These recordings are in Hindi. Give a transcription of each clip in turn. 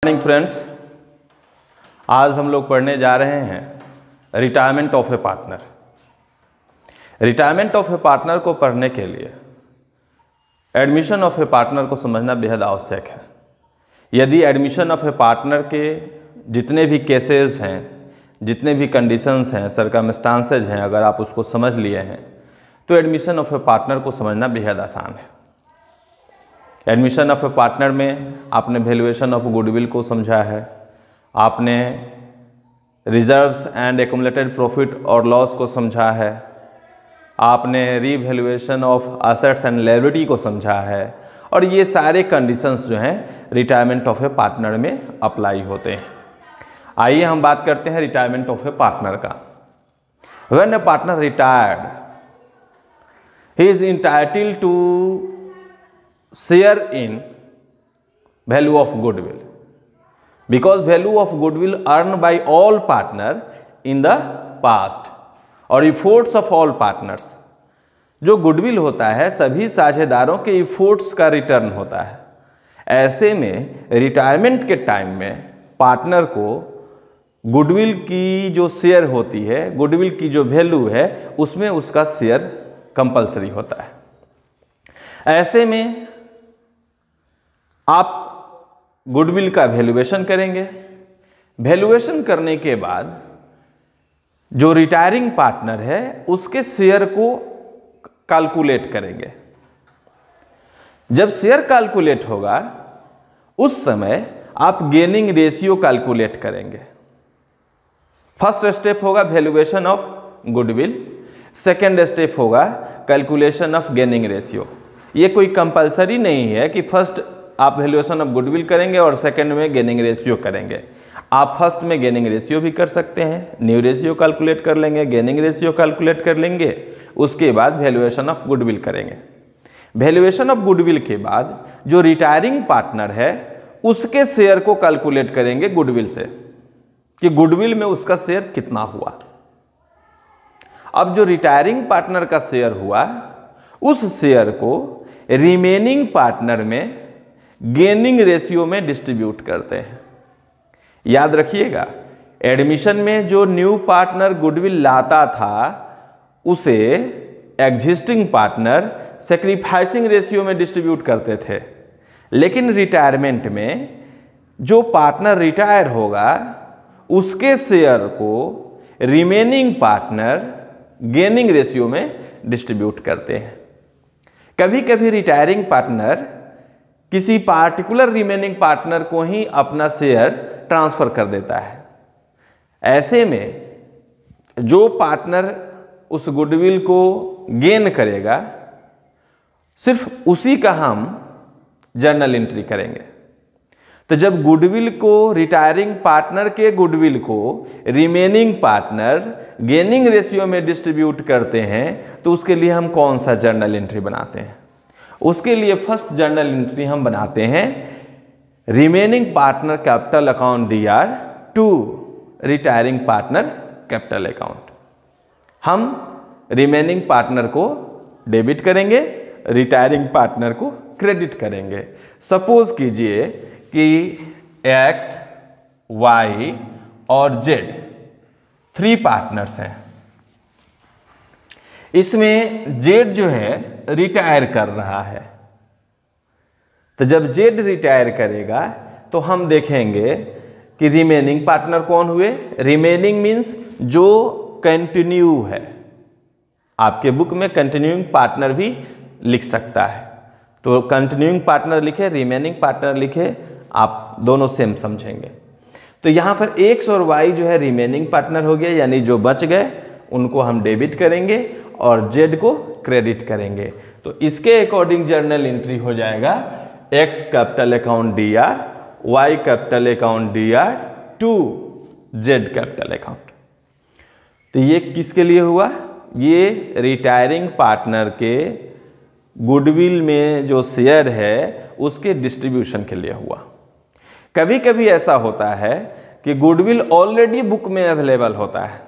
मॉर्निंग फ्रेंड्स, आज हम लोग पढ़ने जा रहे हैं retirement of a partner. Retirement of a partner को पढ़ने के लिए एडमिशन ऑफ ए पार्टनर को समझना बेहद आवश्यक है। यदि एडमिशन ऑफ ए पार्टनर के जितने भी केसेस हैं, जितने भी कंडीशंस हैं, सर्कमस्टांसेज हैं, अगर आप उसको समझ लिए हैं तो एडमिशन ऑफ ए पार्टनर को समझना बेहद आसान है। एडमिशन ऑफ ए पार्टनर में आपने वैल्यूएशन ऑफ गुडविल को समझा है, आपने रिजर्व्स एंड एक्युमुलेटेड प्रॉफिट और लॉस को समझा है, आपने revaluation of assets and liability को समझा है, और ये सारे कंडीशंस जो हैं रिटायरमेंट ऑफ ए पार्टनर में अप्लाई होते हैं। आइए हम बात करते हैं रिटायरमेंट ऑफ ए पार्टनर का। When a partner retired, he is entitled to share in value of goodwill, because value of goodwill earned by all partner in the past और efforts of all partners। जो गुडविल होता है सभी साझेदारों के इफोर्ट्स का रिटर्न होता है। ऐसे में रिटायरमेंट के टाइम में पार्टनर को गुडविल की जो शेयर होती है, गुडविल की जो वैल्यू है, उसमें उसका शेयर कंपलसरी होता है। ऐसे में आप गुडविल का वैल्यूएशन करेंगे। वैल्यूएशन करने के बाद जो रिटायरिंग पार्टनर है उसके शेयर को कैलकुलेट करेंगे। जब शेयर कैलकुलेट होगा उस समय आप गेनिंग रेशियो कैलकुलेट करेंगे। फर्स्ट स्टेप होगा valuation of goodwill, second step होगा कैलकुलेशन ऑफ गेनिंग रेशियो। ये कोई कंपलसरी नहीं है कि फर्स्ट आप वैल्यूएशन ऑफ गुडविल करेंगे और सेकंड में गेनिंग रेशियो करेंगे। आप फर्स्ट में गेनिंग रेशियो भी कर सकते हैं, न्यू रेशियो कैलकुलेट कर लेंगे, गेनिंग रेशियो कैलकुलेट कर लेंगे, उसके बाद वैल्यूएशन ऑफ गुडविल करेंगे। वैल्यूएशन ऑफ गुडविल के बाद जो रिटायरिंग पार्टनर है उसके शेयर को कैलकुलेट करेंगे गुडविल से कि गुडविल में उसका शेयर कितना हुआ। अब जो रिटायरिंग पार्टनर का शेयर हुआ उस शेयर को रिमेनिंग पार्टनर में गेनिंग रेशियो में डिस्ट्रीब्यूट करते हैं। याद रखिएगा, एडमिशन में जो न्यू पार्टनर गुडविल लाता था उसे एग्जिस्टिंग पार्टनर सैक्रिफाइसिंग रेशियो में डिस्ट्रीब्यूट करते थे, लेकिन रिटायरमेंट में जो पार्टनर रिटायर होगा उसके शेयर को रिमेनिंग पार्टनर गेनिंग रेशियो में डिस्ट्रीब्यूट करते हैं। कभी कभी रिटायरिंग पार्टनर किसी पार्टिकुलर रिमेनिंग पार्टनर को ही अपना शेयर ट्रांसफर कर देता है। ऐसे में जो पार्टनर उस गुडविल को गेन करेगा सिर्फ उसी का हम जर्नल एंट्री करेंगे। तो जब गुडविल को रिटायरिंग पार्टनर के गुडविल को रिमेनिंग पार्टनर गेनिंग रेशियो में डिस्ट्रीब्यूट करते हैं तो उसके लिए हम कौन सा जर्नल एंट्री बनाते हैं? उसके लिए फर्स्ट जर्नल एंट्री हम बनाते हैं remaining partner capital account DR to retiring partner capital account. हम रिमेनिंग पार्टनर को डेबिट करेंगे, रिटायरिंग पार्टनर को क्रेडिट करेंगे। सपोज कीजिए कि X, Y और Z 3 पार्टनर्स हैं। इसमें जेड जो है रिटायर कर रहा है। तो जब जेड रिटायर करेगा तो हम देखेंगे कि रिमेनिंग पार्टनर कौन हुए। रिमेनिंग मीन्स जो कंटिन्यू है। आपके बुक में कंटिन्यूइंग पार्टनर भी लिख सकता है, तो कंटिन्यूइंग पार्टनर लिखे, रिमेनिंग पार्टनर लिखे, आप दोनों सेम समझेंगे। तो यहां पर X और Y जो है रिमेनिंग पार्टनर हो गया, यानी जो बच गए उनको हम डेबिट करेंगे और जेड को क्रेडिट करेंगे। तो इसके अकॉर्डिंग जर्नल एंट्री हो जाएगा X capital account DR, Y capital account DR to Z capital account. तो ये किसके लिए हुआ? ये रिटायरिंग पार्टनर के गुडविल में जो शेयर है उसके डिस्ट्रीब्यूशन के लिए हुआ। कभी कभी ऐसा होता है कि गुडविल ऑलरेडी बुक में अवेलेबल होता है,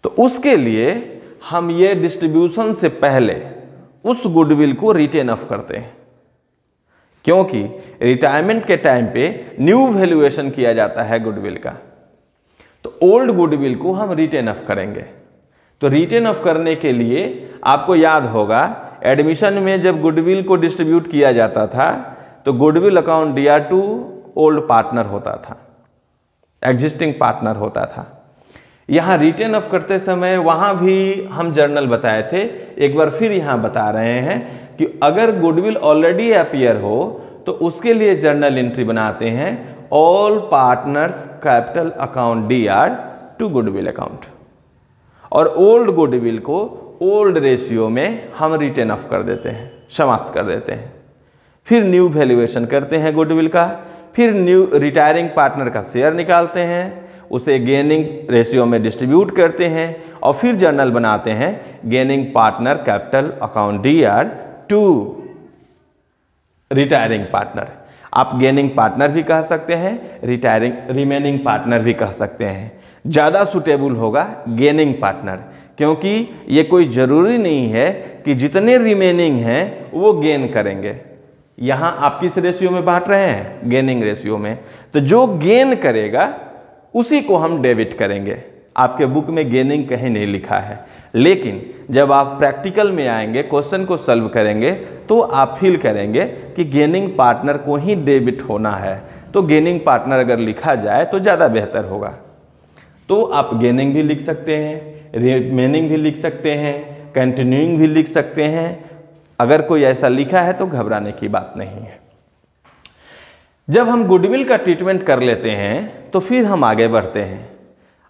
तो उसके लिए हम ये डिस्ट्रीब्यूशन से पहले उस गुडविल को रिटेन ऑफ करते हैं। क्योंकि रिटायरमेंट के टाइम पे न्यू वैल्यूएशन किया जाता है गुडविल का। तो ओल्ड गुडविल को हम रिटेन ऑफ करेंगे। तो रिटेन ऑफ करने के लिए आपको याद होगा एडमिशन में जब गुडविल को डिस्ट्रीब्यूट किया जाता था तो goodwill account DR to old partner होता था, एग्जिस्टिंग पार्टनर होता था। यहाँ रिटेन ऑफ करते समय वहाँ भी हम जर्नल बताए थे, एक बार फिर यहाँ बता रहे हैं कि अगर गुडविल ऑलरेडी अपीयर हो तो उसके लिए जर्नल एंट्री बनाते हैं all partners capital account DR to goodwill account, और ओल्ड गुडविल को ओल्ड रेशियो में हम रिटेन ऑफ कर देते हैं, समाप्त कर देते हैं। फिर न्यू वैल्यूएशन करते हैं गुडविल का, फिर न्यू रिटायरिंग पार्टनर का शेयर निकालते हैं, उसे गेनिंग रेशियो में डिस्ट्रीब्यूट करते हैं और फिर जर्नल बनाते हैं gaining partner capital account DR to retiring partner. आप गेनिंग पार्टनर भी कह सकते हैं, रिमेनिंग पार्टनर भी कह सकते हैं। ज़्यादा सुटेबल होगा गेनिंग पार्टनर, क्योंकि ये कोई ज़रूरी नहीं है कि जितने रिमेनिंग हैं वो गेन करेंगे। यहाँ आप किस रेशियो में बांट रहे हैं? गेनिंग रेशियो में। तो जो गेन करेगा उसी को हम डेबिट करेंगे। आपके बुक में गेनिंग कहीं नहीं लिखा है, लेकिन जब आप प्रैक्टिकल में आएंगे, क्वेश्चन को सॉल्व करेंगे तो आप फील करेंगे कि गेनिंग पार्टनर को ही डेबिट होना है। तो गेनिंग पार्टनर अगर लिखा जाए तो ज़्यादा बेहतर होगा। तो आप गेनिंग भी लिख सकते हैं, रिमेनिंग भी लिख सकते हैं, कंटिन्यूइंग भी लिख सकते हैं। अगर कोई ऐसा लिखा है तो घबराने की बात नहीं है। जब हम गुडविल का ट्रीटमेंट कर लेते हैं तो फिर हम आगे बढ़ते हैं।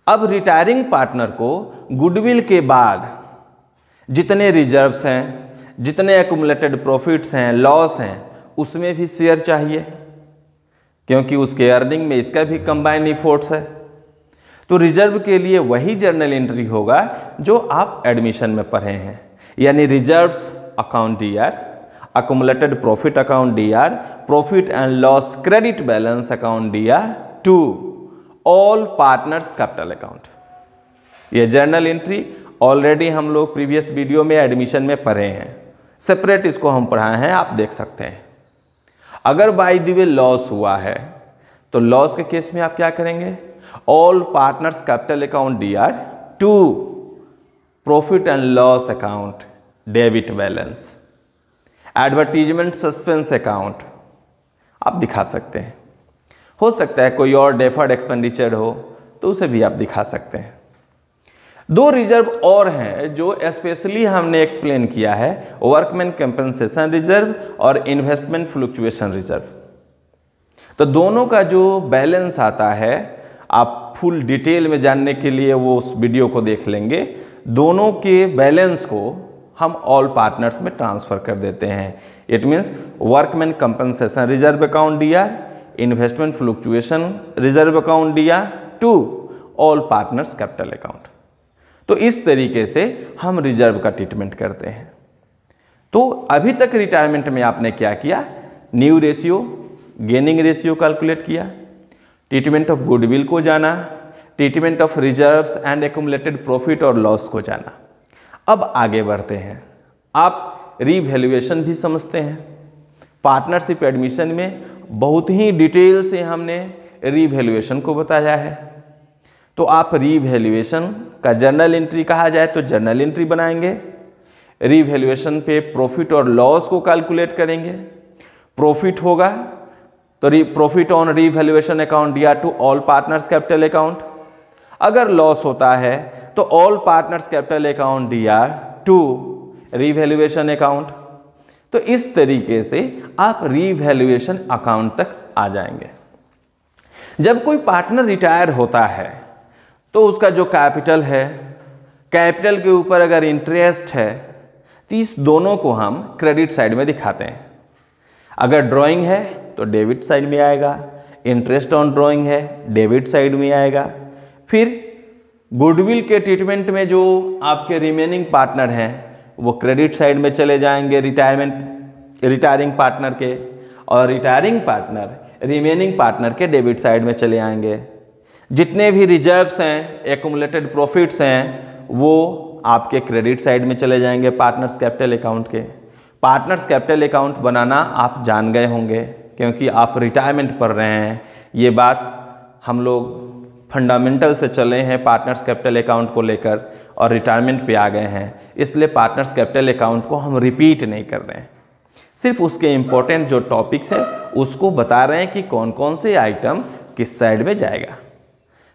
अब रिटायरिंग पार्टनर को गुडविल के बाद जितने रिजर्व्स हैं, जितने एक्युमुलेटेड प्रॉफिट्स हैं, लॉस हैं, उसमें भी शेयर चाहिए, क्योंकि उसके अर्निंग में इसका भी कंबाइंड एफर्ट्स है। तो रिजर्व के लिए वही जर्नल एंट्री होगा जो आप एडमिशन में पढ़े हैं, यानी reserves account DR, accumulated profit account DR, profit and loss credit balance account DR to all partners capital account। ये जर्नल एंट्री ऑलरेडी हम लोग प्रीवियस वीडियो में एडमिशन में पढ़े हैं, सेपरेट इसको हम पढ़ाए हैं, आप देख सकते हैं। अगर बाय द वे लॉस हुआ है तो लॉस के केस में आप क्या करेंगे? All partners capital account DR to profit and loss account debit balance, advertisement suspense account आप दिखा सकते हैं। हो सकता है कोई और डेफर्ड एक्सपेंडिचर हो तो उसे भी आप दिखा सकते हैं। दो रिजर्व और हैं जो स्पेशली हमने एक्सप्लेन किया है, वर्कमैन कंपनसेशन रिजर्व और इन्वेस्टमेंट फ्लक्चुएशन रिजर्व। तो दोनों का जो बैलेंस आता है, आप फुल डिटेल में जानने के लिए वो उस वीडियो को देख लेंगे। दोनों के बैलेंस को हम ऑल पार्टनर्स में ट्रांसफर कर देते हैं। It means workman compensation reserve account DR, investment fluctuation reserve account DR to all partners capital account. तो इस तरीके से हम रिजर्व का ट्रीटमेंट करते हैं। तो अभी तक रिटायरमेंट में आपने क्या किया? New ratio, gaining ratio calculate किया, ट्रीटमेंट ऑफ गुडविल को जाना, treatment of reserves and accumulated profit और लॉस को जाना। अब आगे बढ़ते हैं। आप रीवैल्यूएशन भी समझते हैं। पार्टनरशिप एडमिशन में बहुत ही डिटेल से हमने रीवैल्यूएशन को बताया है। तो आप रीवैल्यूएशन का जर्नल एंट्री कहा जाए तो जर्नल एंट्री बनाएंगे। रीवैल्यूएशन पे प्रॉफिट और लॉस को कैलकुलेट करेंगे। प्रॉफिट होगा तो profit on revaluation account DR to all partners capital account. अगर लॉस होता है तो all partners capital account DR to revaluation account. तो इस तरीके से आप रीवैल्यूएशन अकाउंट तक आ जाएंगे। जब कोई पार्टनर रिटायर होता है तो उसका जो कैपिटल है, कैपिटल के ऊपर अगर इंटरेस्ट है तो इस दोनों को हम क्रेडिट साइड में दिखाते हैं। अगर ड्राइंग है तो डेबिट साइड में आएगा, इंटरेस्ट ऑन ड्राइंग है डेबिट साइड में आएगा। फिर गुडविल के ट्रीटमेंट में जो आपके रिमेनिंग पार्टनर हैं वो क्रेडिट साइड में चले जाएंगे रिटायरिंग पार्टनर के, और रिटायरिंग पार्टनर रिमेनिंग पार्टनर के डेबिट साइड में चले आएंगे। जितने भी रिजर्व्स हैं, एक्युमुलेटेड प्रॉफिट्स हैं, वो आपके क्रेडिट साइड में चले जाएंगे पार्टनर्स कैपिटल अकाउंट के। पार्टनर्स कैपिटल अकाउंट बनाना आप जान गए होंगे, क्योंकि आप रिटायरमेंट पढ़ रहे हैं। ये बात हम लोग फंडामेंटल से चले हैं पार्टनर्स कैपिटल अकाउंट को लेकर और रिटायरमेंट पे आ गए हैं, इसलिए पार्टनर्स कैपिटल अकाउंट को हम रिपीट नहीं कर रहे हैं, सिर्फ उसके इम्पोर्टेंट जो टॉपिक्स हैं उसको बता रहे हैं कि कौन कौन से आइटम किस साइड में जाएगा।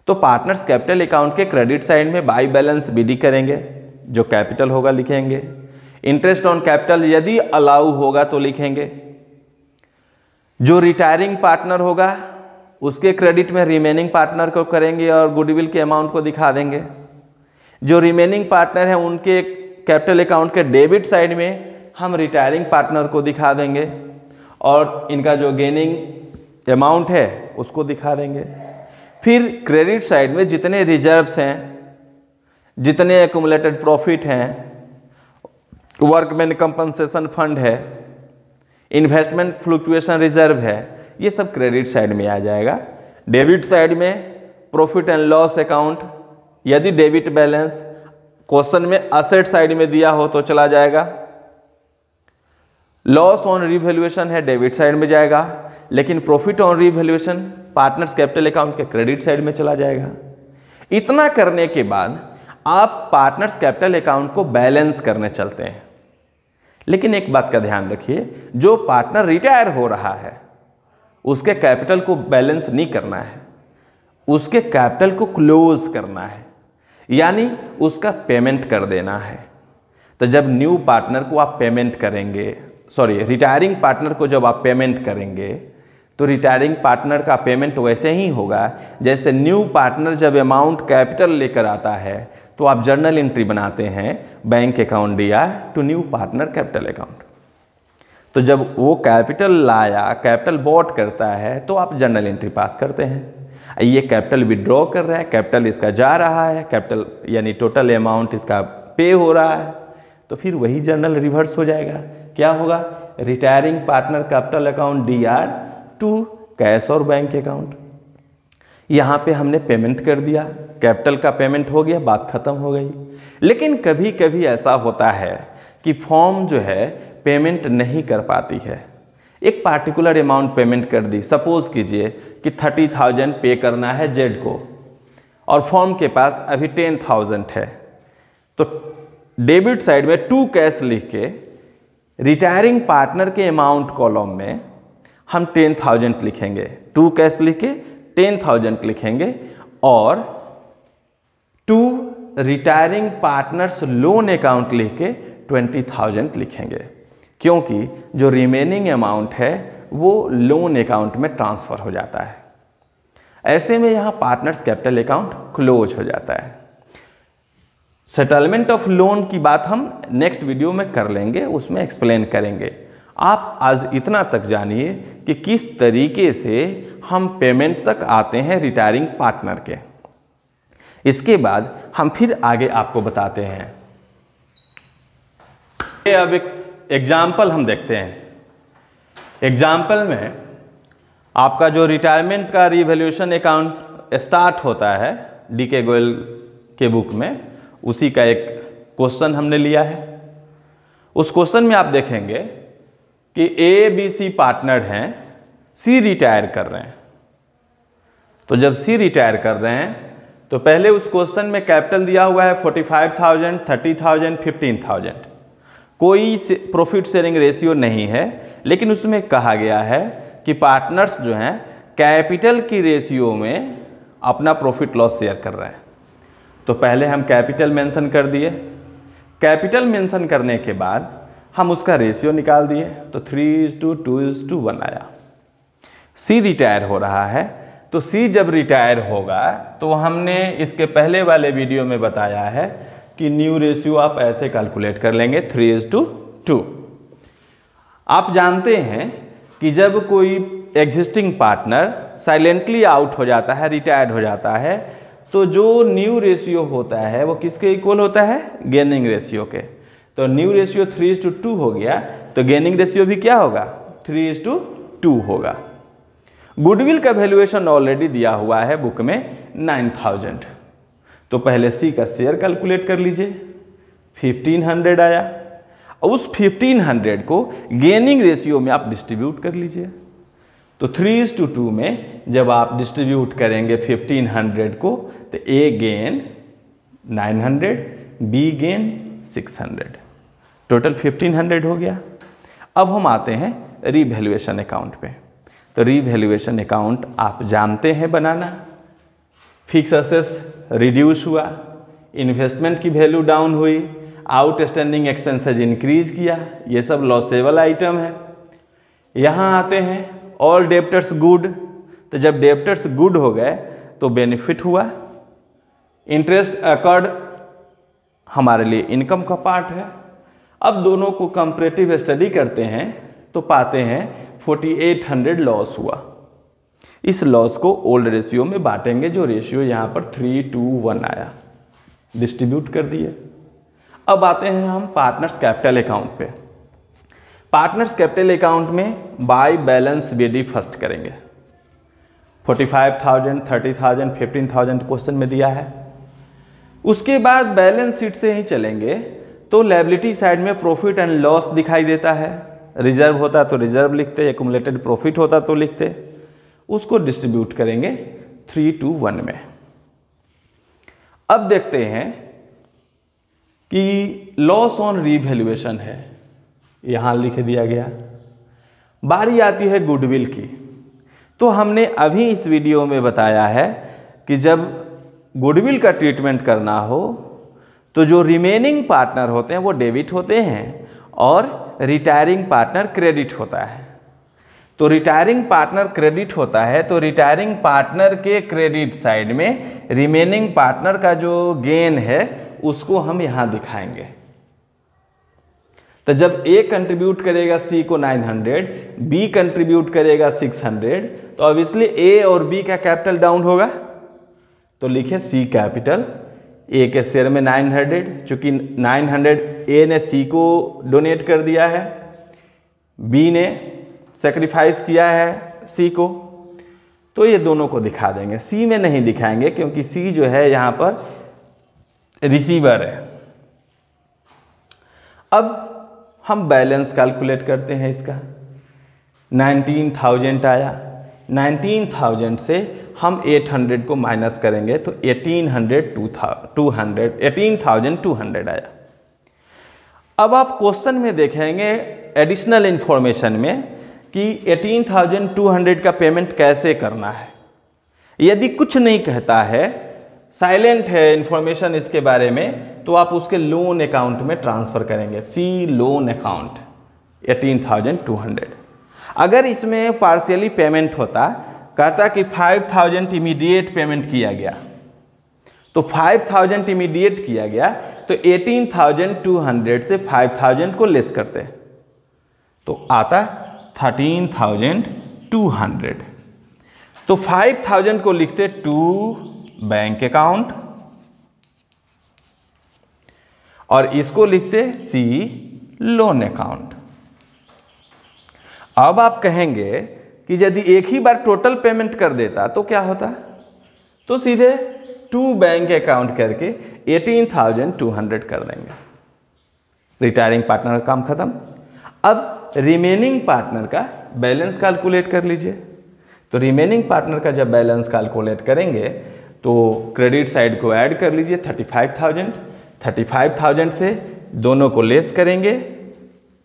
तो पार्टनर्स कैपिटल अकाउंट के क्रेडिट साइड में बाई बैलेंस बीडी करेंगे, जो कैपिटल होगा लिखेंगे। इंटरेस्ट ऑन कैपिटल यदि अलाउ होगा तो लिखेंगे। जो रिटायरिंग पार्टनर होगा उसके क्रेडिट में रिमेनिंग पार्टनर को करेंगे और गुडविल के अमाउंट को दिखा देंगे। जो रिमेनिंग पार्टनर हैं उनके कैपिटल अकाउंट के डेबिट साइड में हम रिटायरिंग पार्टनर को दिखा देंगे और इनका जो गेनिंग अमाउंट है उसको दिखा देंगे। फिर क्रेडिट साइड में जितने रिजर्व्स हैं, जितने एक्यूमुलेटेड प्रॉफिट हैं, वर्कमैन कंपनसेशन फंड है, इन्वेस्टमेंट फ्लक्चुएशन रिजर्व है, ये सब क्रेडिट साइड में आ जाएगा। डेबिट साइड में प्रॉफिट एंड लॉस अकाउंट, यदि डेबिट बैलेंस क्वेश्चन में असेट साइड में दिया हो तो चला जाएगा। लॉस ऑन रिवैल्यूएशन है डेबिट साइड में जाएगा, लेकिन profit on revaluation partners capital account के क्रेडिट साइड में चला जाएगा। इतना करने के बाद आप पार्टनर्स कैपिटल अकाउंट को बैलेंस करने चलते हैं। लेकिन एक बात का ध्यान रखिए, जो पार्टनर रिटायर हो रहा है उसके कैपिटल को बैलेंस नहीं करना है, उसके कैपिटल को क्लोज करना है, यानी उसका पेमेंट कर देना है। तो जब न्यू पार्टनर को आप पेमेंट करेंगे, रिटायरिंग पार्टनर को जब आप पेमेंट करेंगे तो रिटायरिंग पार्टनर का पेमेंट वैसे ही होगा जैसे न्यू पार्टनर जब अमाउंट कैपिटल लेकर आता है तो आप जर्नल एंट्री बनाते हैं बैंक अकाउंट दिया to new partner capital account. तो जब वो कैपिटल लाया, कैपिटल बॉट करता है तो आप जर्नल एंट्री पास करते हैं। ये कैपिटल विड्रॉ कर रहा है, कैपिटल इसका जा रहा है, कैपिटल यानी टोटल अमाउंट इसका पे हो रहा है, तो फिर वही जर्नल रिवर्स हो जाएगा। क्या होगा? Retiring partner capital account DR to cash और बैंक अकाउंट। यहाँ पे हमने पेमेंट कर दिया, कैपिटल का पेमेंट हो गया, बात खत्म हो गई। लेकिन कभी कभी ऐसा होता है कि फॉर्म जो है पेमेंट नहीं कर पाती है, एक पार्टिकुलर अमाउंट पेमेंट कर दी। सपोज कीजिए कि 30,000 पे करना है जेड को और फॉर्म के पास अभी 10,000 है, तो डेबिट साइड में टू कैश लिख के रिटायरिंग पार्टनर के अमाउंट कॉलम में हम 10,000 लिखेंगे, टू कैश लिख के 10,000 लिखेंगे और to retiring partners loan account लिख के 20,000 लिखेंगे, क्योंकि जो रिमेनिंग अमाउंट है वो लोन अकाउंट में ट्रांसफर हो जाता है। ऐसे में यहाँ पार्टनर्स कैपिटल अकाउंट क्लोज हो जाता है। सेटलमेंट ऑफ लोन की बात हम नेक्स्ट वीडियो में कर लेंगे, उसमें एक्सप्लेन करेंगे। आप आज इतना तक जानिए कि किस तरीके से हम पेमेंट तक आते हैं रिटायरिंग पार्टनर के। इसके बाद हम फिर आगे आपको बताते हैं। अब एक एग्जाम्पल हम देखते हैं। एग्जाम्पल में आपका जो रिटायरमेंट का रिवैल्यूएशन अकाउंट स्टार्ट होता है DK गोयल के बुक में, उसी का एक क्वेश्चन हमने लिया है। उस क्वेश्चन में आप देखेंगे कि ABC पार्टनर हैं, C रिटायर कर रहे हैं। तो जब C रिटायर कर रहे हैं तो पहले उस क्वेश्चन में कैपिटल दिया हुआ है 45,000, 30,000, 15,000। कोई प्रॉफिट शेयरिंग रेशियो नहीं है, लेकिन उसमें कहा गया है कि पार्टनर्स जो हैं कैपिटल की रेशियो में अपना प्रॉफिट लॉस शेयर कर रहे हैं। तो पहले हम कैपिटल मेंशन कर दिए, कैपिटल मेंशन करने के बाद हम उसका रेशियो निकाल दिए, तो 3:2:1 आया। C रिटायर हो रहा है, तो C जब रिटायर होगा तो हमने इसके पहले वाले वीडियो में बताया है कि न्यू रेशियो आप ऐसे कैलकुलेट कर लेंगे 3:2। आप जानते हैं कि जब कोई एग्जिस्टिंग पार्टनर साइलेंटली आउट हो जाता है, रिटायर्ड हो जाता है, तो जो न्यू रेशियो होता है वो किसके इक्वल होता है? गेनिंग रेशियो के। तो न्यू रेशियो 3:2 हो गया, तो गेनिंग रेशियो भी क्या होगा? 3:2 होगा। गुडविल का वैल्यूएशन ऑलरेडी दिया हुआ है बुक में 9,000। तो पहले C का शेयर कैलकुलेट कर लीजिए, 1,500 आया। और उस 1500 को गेनिंग रेशियो में आप डिस्ट्रीब्यूट कर लीजिए। तो 3:2 में जब आप डिस्ट्रीब्यूट करेंगे 1500 को, तो ए गेन 900, बी गेन 600, टोटल 1500 हो गया। अब हम आते हैं रीवैल्यूएशन अकाउंट पे। तो रीवैल्यूएशन अकाउंट आप जानते हैं बनाना। फिक्स असेट्स रिड्यूस हुआ, इन्वेस्टमेंट की वैल्यू डाउन हुई, आउटस्टैंडिंग एक्सपेंसेस इंक्रीज किया, ये सब लॉसेबल आइटम है। यहाँ आते हैं ऑल डेब्टर्स गुड, तो जब डेब्टर्स गुड हो गए तो बेनिफिट हुआ। इंटरेस्ट अकर्ड हमारे लिए इनकम का पार्ट है। अब दोनों को कंपैरेटिव स्टडी करते हैं तो पाते हैं 4800 लॉस हुआ। इस लॉस को ओल्ड रेशियो में बांटेंगे, जो रेशियो यहाँ पर 3:1 आया, डिस्ट्रीब्यूट कर दिए। अब आते हैं हम पार्टनर्स कैपिटल अकाउंट पे। पार्टनर्स कैपिटल अकाउंट में बाय बैलेंस बीडी फर्स्ट करेंगे। 45,000, 30,000, 15,000 क्वेश्चन में दिया है। उसके बाद बैलेंस शीट से ही चलेंगे तो लायबिलिटी साइड में प्रॉफिट एंड लॉस दिखाई देता है। रिजर्व होता तो रिजर्व लिखते, एक्युमुलेटेड प्रॉफिट होता तो लिखते। उसको डिस्ट्रीब्यूट करेंगे 3:1 में। अब देखते हैं कि लॉस ऑन रीवैल्यूएशन है, यहां लिख दिया गया। बारी आती है गुडविल की। तो हमने अभी इस वीडियो में बताया है कि जब गुडविल का ट्रीटमेंट करना हो तो जो रिमेनिंग पार्टनर होते हैं वो डेबिट होते हैं और रिटायरिंग पार्टनर क्रेडिट होता है। तो रिटायरिंग पार्टनर क्रेडिट होता है, तो रिटायरिंग पार्टनर के क्रेडिट साइड में रिमेनिंग पार्टनर का जो गेन है उसको हम यहां दिखाएंगे। तो जब ए कंट्रीब्यूट करेगा सी को 900, बी कंट्रीब्यूट करेगा 600, तो ऑब्वियसली ए और बी का कैपिटल डाउन होगा। तो लिखे सी कैपिटल, ए के शेयर में 900, चूंकि 900 ए ने सी को डोनेट कर दिया है, बी ने सेक्रीफाइस किया है सी को, तो ये दोनों को दिखा देंगे। सी में नहीं दिखाएंगे क्योंकि सी जो है यहां पर रिसीवर है। अब हम बैलेंस कैलकुलेट करते हैं इसका। 19,000 आया, 19,000 से हम 800 को माइनस करेंगे तो 18,200 आया। अब आप क्वेश्चन में देखेंगे एडिशनल इंफॉर्मेशन में कि 18,200 का पेमेंट कैसे करना है। यदि कुछ नहीं कहता है, साइलेंट है इंफॉर्मेशन इसके बारे में, तो आप उसके लोन अकाउंट में ट्रांसफर करेंगे। सी लोन अकाउंट 18,200। अगर इसमें पार्शियली पेमेंट होता, कहता कि 5,000 इमीडिएट पेमेंट किया गया, तो 5,000 इमीडिएट किया गया तो 18,200 से 5,000 को लेस करते तो आता 13,200। तो 5,000 को लिखते टू बैंक अकाउंट और इसको लिखते सी लोन अकाउंट। अब आप कहेंगे कि यदि एक ही बार टोटल पेमेंट कर देता तो क्या होता, तो सीधे टू बैंक अकाउंट करके 18,200 कर देंगे। रिटायरिंग पार्टनर का काम खत्म। अब रिमेनिंग पार्टनर का बैलेंस कैलकुलेट कर लीजिए। तो रिमेनिंग पार्टनर का जब बैलेंस कैलकुलेट करेंगे तो क्रेडिट साइड को ऐड कर लीजिए 35,000। 35,000 से दोनों को लेस करेंगे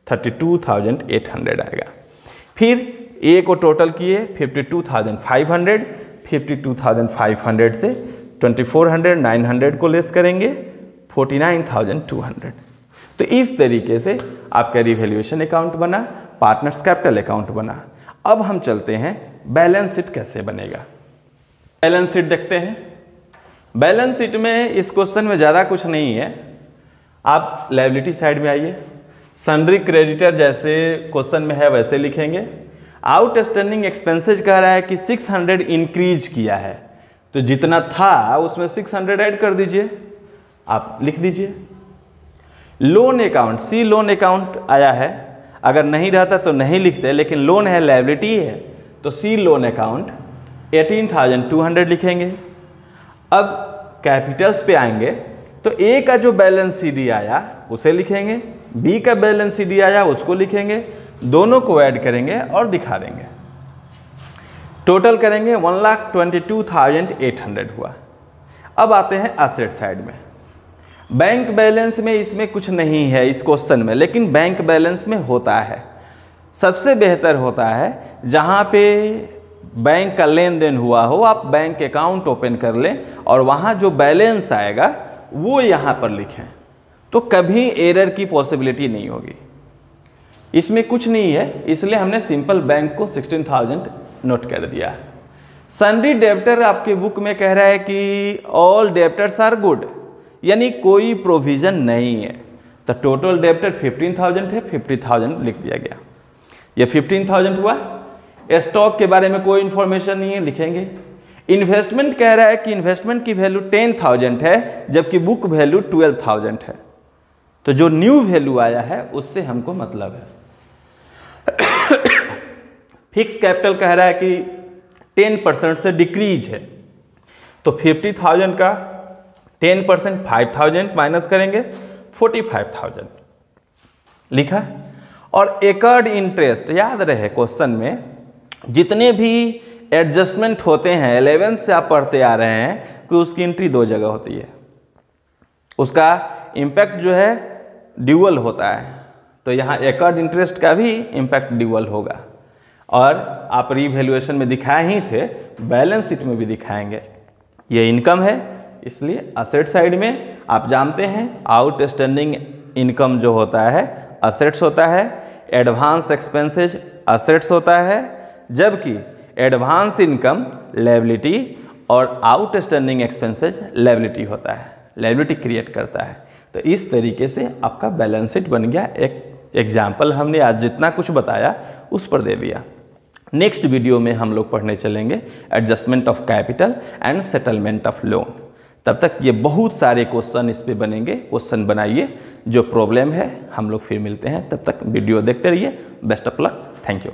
32,800 आएगा। फिर ए को टोटल किए 52,500, 52,500 से 2400 900 को लेस करेंगे 49,200। तो इस तरीके से आपका रिवैल्यूएशन अकाउंट बना, पार्टनर्स कैपिटल अकाउंट बना। अब हम चलते हैं बैलेंस शीट कैसे बनेगा। बैलेंस शीट देखते हैं। बैलेंस शीट में इस क्वेश्चन में ज़्यादा कुछ नहीं है। आप लायबिलिटी साइड में आइए, सन्ड्री क्रेडिटर जैसे क्वेश्चन में है वैसे लिखेंगे। आउटस्टैंडिंग एक्सपेंसेज कह रहा है कि 600 इंक्रीज किया है, तो जितना था उसमें 600 ऐड कर दीजिए, आप लिख दीजिए। लोन अकाउंट, सी लोन अकाउंट आया है, अगर नहीं रहता तो नहीं लिखते, लेकिन लोन है लायबिलिटी है तो सी लोन अकाउंट 18,200 लिखेंगे। अब कैपिटल्स पे आएंगे तो ए का जो बैलेंस सीडी आया उसे लिखेंगे, बी का बैलेंस शीट दिया जाए उसको लिखेंगे, दोनों को ऐड करेंगे और दिखा देंगे। टोटल करेंगे 1,22,800 हुआ। अब आते हैं एसेट साइड में। बैंक बैलेंस में इसमें कुछ नहीं है इस क्वेश्चन में, लेकिन बैंक बैलेंस में होता है। सबसे बेहतर होता है जहाँ पे बैंक का लेन देन हुआ हो, आप बैंक अकाउंट ओपन कर लें और वहाँ जो बैलेंस आएगा वो यहाँ पर लिखें, तो कभी एरर की पॉसिबिलिटी नहीं होगी। इसमें कुछ नहीं है, इसलिए हमने सिंपल बैंक को 16,000 नोट कर दिया। सन्ड्री डेब्टर आपके बुक में कह रहा है कि ऑल डेब्टर्स आर गुड, यानी कोई प्रोविजन नहीं है, तो टोटल डेब्टर 15,000 है, 50,000 लिख दिया गया। ये 15,000 हुआ। स्टॉक के बारे में कोई इंफॉर्मेशन नहीं है, लिखेंगे। इन्वेस्टमेंट कह रहा है कि इन्वेस्टमेंट की वैल्यू 10,000 है, जबकि बुक वैल्यू 12,000 है, तो जो न्यू वैल्यू आया है उससे हमको मतलब है। फिक्स कैपिटल कह रहा है कि 10% से डिक्रीज है, तो 50,000 का 10% 5,000 माइनस करेंगे, 45,000 लिखा। और एकर्ड इंटरेस्ट याद रहे क्वेश्चन में जितने भी एडजस्टमेंट होते हैं 11th से आप पढ़ते आ रहे हैं कि उसकी एंट्री 2 जगह होती है, उसका इम्पैक्ट जो है ड्यूअल होता है, तो यहाँ एकर्ड इंटरेस्ट का भी इम्पैक्ट ड्यूअल होगा। और आप रिवैल्यूएशन में दिखाए ही थे, बैलेंस शीट में भी दिखाएंगे। ये इनकम है, इसलिए असेट साइड में आप जानते हैं आउटस्टैंडिंग इनकम जो होता है असेट्स होता है, एडवांस एक्सपेंसेस असेट्स होता है, जबकि एडवांस इनकम लायबिलिटी और आउटस्टैंडिंग एक्सपेंसेस लायबिलिटी होता है, लायबिलिटी क्रिएट करता है। तो इस तरीके से आपका बैलेंस शीट बन गया। एक एग्जाम्पल हमने आज जितना कुछ बताया उस पर दे दिया। नेक्स्ट वीडियो में हम लोग पढ़ने चलेंगे adjustment of capital and settlement of loan. तब तक ये बहुत सारे क्वेश्चन इस पे बनेंगे, क्वेश्चन बनाइए, जो प्रॉब्लम है हम लोग फिर मिलते हैं। तब तक वीडियो देखते रहिए। Best of luck, thank you.